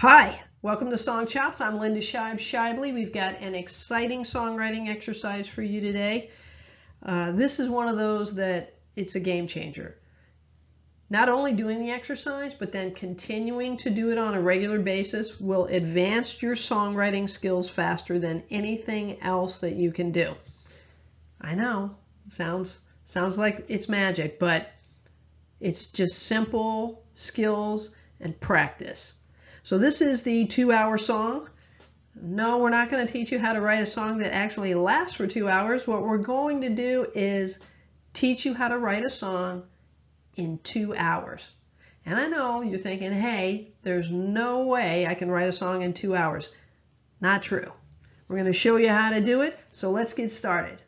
Hi, welcome to SongChops. I'm Linda Shively. We've got an exciting songwriting exercise for you today. This is one of those that it's a game changer. Not only doing the exercise, but then continuing to do it on a regular basis will advance your songwriting skills faster than anything else that you can do. I know, sounds like it's magic, but it's just simple skills and practice. So this is the 2-hour song. No, we're not going to teach you how to write a song that actually lasts for 2 hours. What we're going to do is teach you how to write a song in 2 hours. And I know you're thinking, hey, there's no way I can write a song in 2 hours. Not true. We're going to show you how to do it, so let's get started.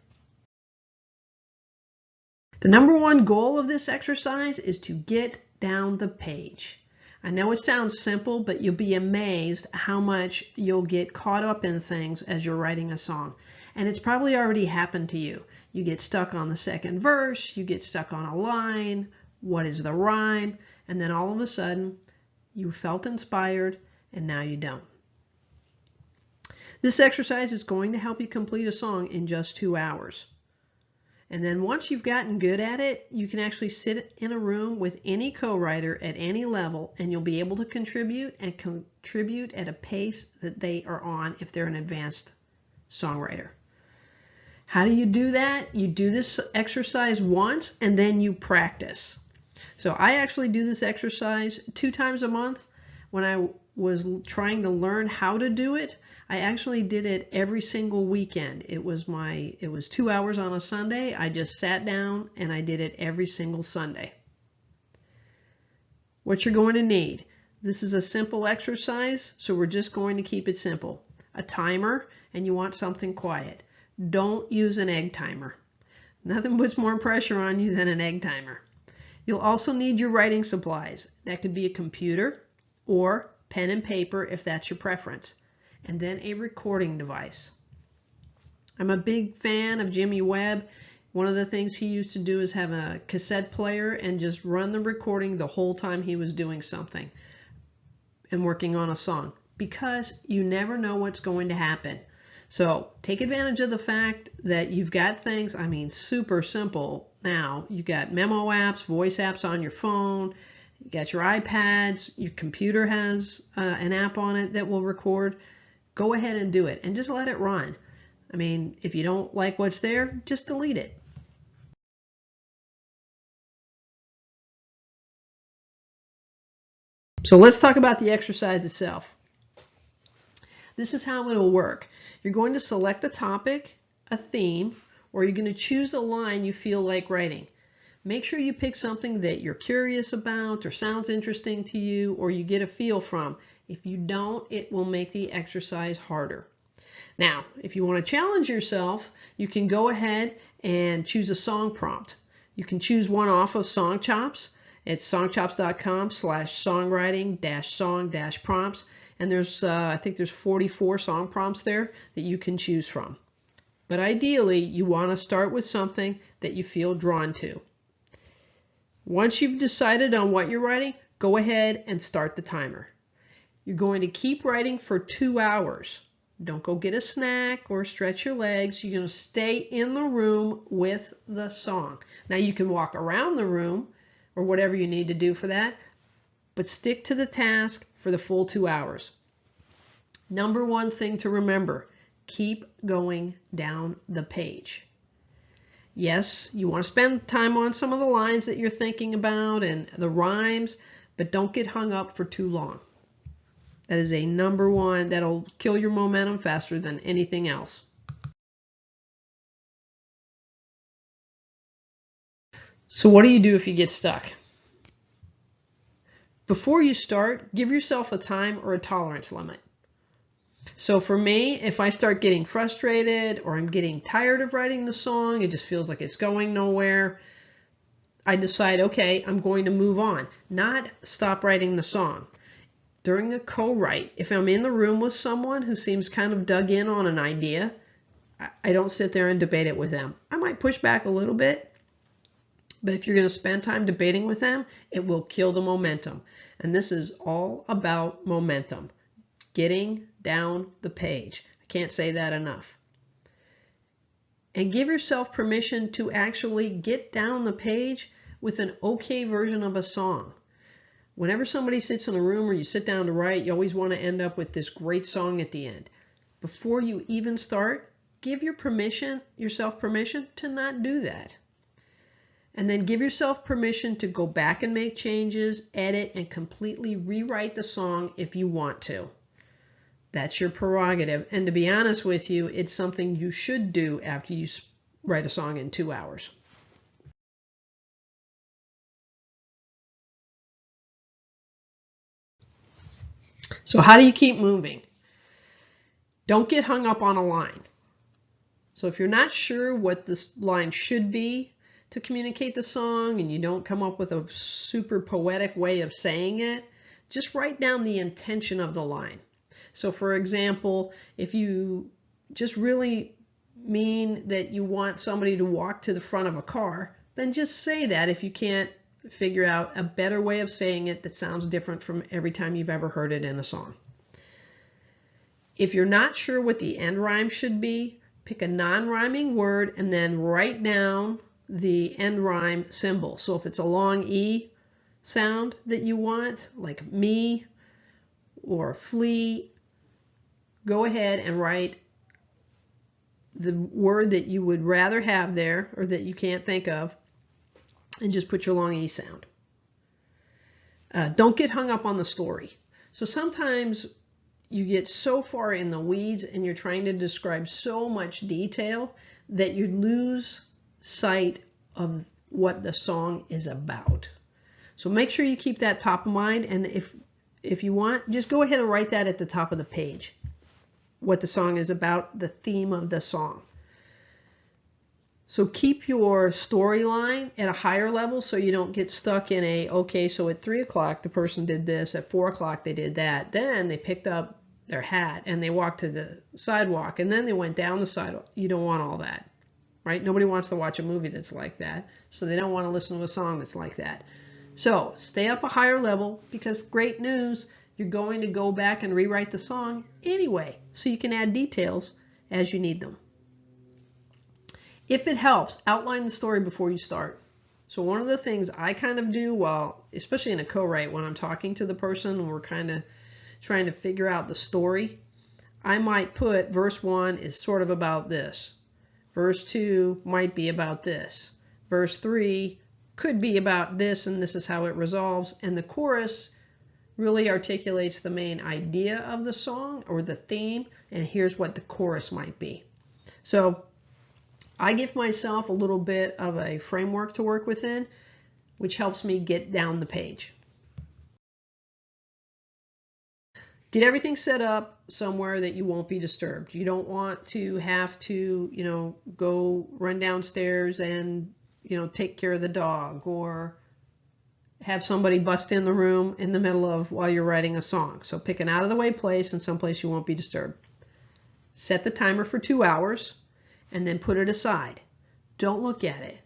The number one goal of this exercise is to get down the page. I know it sounds simple, but you'll be amazed how much you'll get caught up in things as you're writing a song. And it's probably already happened to you. You get stuck on the second verse, you get stuck on a line, what is the rhyme, and then all of a sudden you felt inspired and now you don't. This exercise is going to help you complete a song in just 2 hours. And then once you've gotten good at it, you can actually sit in a room with any co-writer at any level, and you'll be able to contribute at a pace that they are on if they're an advanced songwriter. How do you do that? You do this exercise once and then you practice. So I actually do this exercise 2 times a month. When I was trying to learn how to do it, I actually did it every single weekend. It was 2 hours on a Sunday. I just sat down and I did it every single Sunday. What you're going to need. This is a simple exercise, so we're just going to keep it simple. A timer, and you want something quiet. Don't use an egg timer. Nothing puts more pressure on you than an egg timer. You'll also need your writing supplies. That could be a computer or pen and paper if that's your preference. And then a recording device. I'm a big fan of Jimmy Webb. One of the things he used to do is have a cassette player and just run the recording the whole time he was doing something and working on a song, because you never know what's going to happen. So take advantage of the fact that you've got things, super simple now. You've got memo apps, voice apps on your phone, you got your iPads, your computer has an app on it that will record. Go ahead and do it and just let it run. If you don't like what's there, just delete it. So let's talk about the exercise itself. This is how it'll work. You're going to select a topic, a theme, or you're going to choose a line you feel like writing. Make sure you pick something that you're curious about or sounds interesting to you or you get a feel from. If you don't, it will make the exercise harder. Now, if you want to challenge yourself, you can go ahead and choose a song prompt. You can choose one off of SongChops. It's songchops.com/songwriting-song-prompts. And there's, I think there's 44 song prompts there that you can choose from. But ideally, you want to start with something that you feel drawn to. Once you've decided on what you're writing, go ahead and start the timer. You're going to keep writing for 2 hours. Don't go get a snack or stretch your legs. You're going to stay in the room with the song. Now you can walk around the room or whatever you need to do for that, but stick to the task for the full 2 hours. Number one thing to remember, keep going down the page. Yes, you want to spend time on some of the lines that you're thinking about and the rhymes, but don't get hung up for too long. That is a number one. That'll kill your momentum faster than anything else. So what do you do if you get stuck? Before you start, give yourself a time or a tolerance limit. So for me, if I start getting frustrated or I'm getting tired of writing the song, it just feels like it's going nowhere, I decide, okay, I'm going to move on, not stop writing the song. During a co-write, if I'm in the room with someone who seems kind of dug in on an idea, I don't sit there and debate it with them. I might push back a little bit, but if you're going to spend time debating with them, it will kill the momentum. And this is all about momentum. Getting down the page. I can't say that enough. And give yourself permission to actually get down the page with an okay version of a song. Whenever somebody sits in a room or you sit down to write, you always want to end up with this great song at the end. Before you even start, give yourself permission to not do that. And then give yourself permission to go back and make changes, edit, and completely rewrite the song if you want to. That's your prerogative. And to be honest with you, it's something you should do after you write a song in 2 hours. So how do you keep moving? Don't get hung up on a line. So if you're not sure what this line should be to communicate the song and you don't come up with a super poetic way of saying it, just write down the intention of the line. So for example, if you just really mean that you want somebody to walk to the front of a car, then just say that if you can't figure out a better way of saying it that sounds different from every time you've ever heard it in a song. If you're not sure what the end rhyme should be, pick a non-rhyming word and then write down the end rhyme symbol. So if it's a long E sound that you want, like me or flee, go ahead and write the word that you would rather have there or that you can't think of and just put your long E sound. Don't get hung up on the story. So sometimes you get so far in the weeds and you're trying to describe so much detail that you lose sight of what the song is about. So make sure you keep that top of mind, and if you want, just go ahead and write that at the top of the page, what the song is about, the theme of the song. So keep your storyline at a higher level so you don't get stuck in okay, so at 3 o'clock the person did this, at 4 o'clock they did that, then they picked up their hat and they walked to the sidewalk and then they went down the sidewalk. You don't want all that, right? Nobody wants to watch a movie that's like that, so they don't want to listen to a song that's like that. So stay up a higher level, because great news, you're going to go back and rewrite the song anyway, so you can add details as you need them. If it helps, outline the story before you start. So one of the things I kind of do, especially in a co-write, when I'm talking to the person and we're kind of trying to figure out the story, I might put verse 1 is sort of about this. Verse 2 might be about this. Verse 3 could be about this, and this is how it resolves. And the chorus really articulates the main idea of the song or the theme, and here's what the chorus might be. So I give myself a little bit of a framework to work within, which helps me get down the page. Get everything set up somewhere that you won't be disturbed. You don't want to have to, go run downstairs and, take care of the dog, or have somebody bust in the room in the middle of while you're writing a song. So pick an out of the way place and someplace you won't be disturbed. Set the timer for 2 hours and then put it aside. Don't look at it.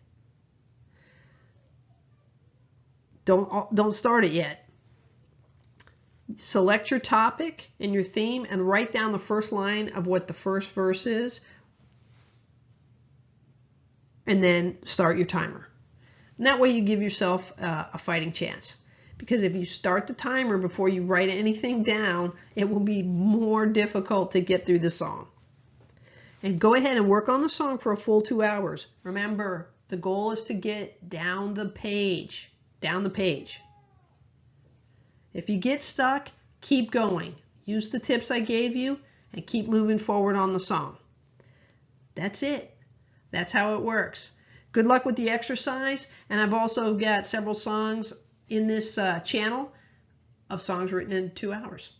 Don't start it yet. Select your topic and your theme and write down the first line of what the first verse is, and then start your timer. And that way you give yourself a fighting chance. Because if you start the timer before you write anything down, it will be more difficult to get through the song. And go ahead and work on the song for a full 2 hours. Remember, the goal is to get down the page. Down the page. If you get stuck, keep going. Use the tips I gave you and keep moving forward on the song. That's it. That's how it works. Good luck with the exercise, and I've also got several songs in this channel of songs written in 2 hours.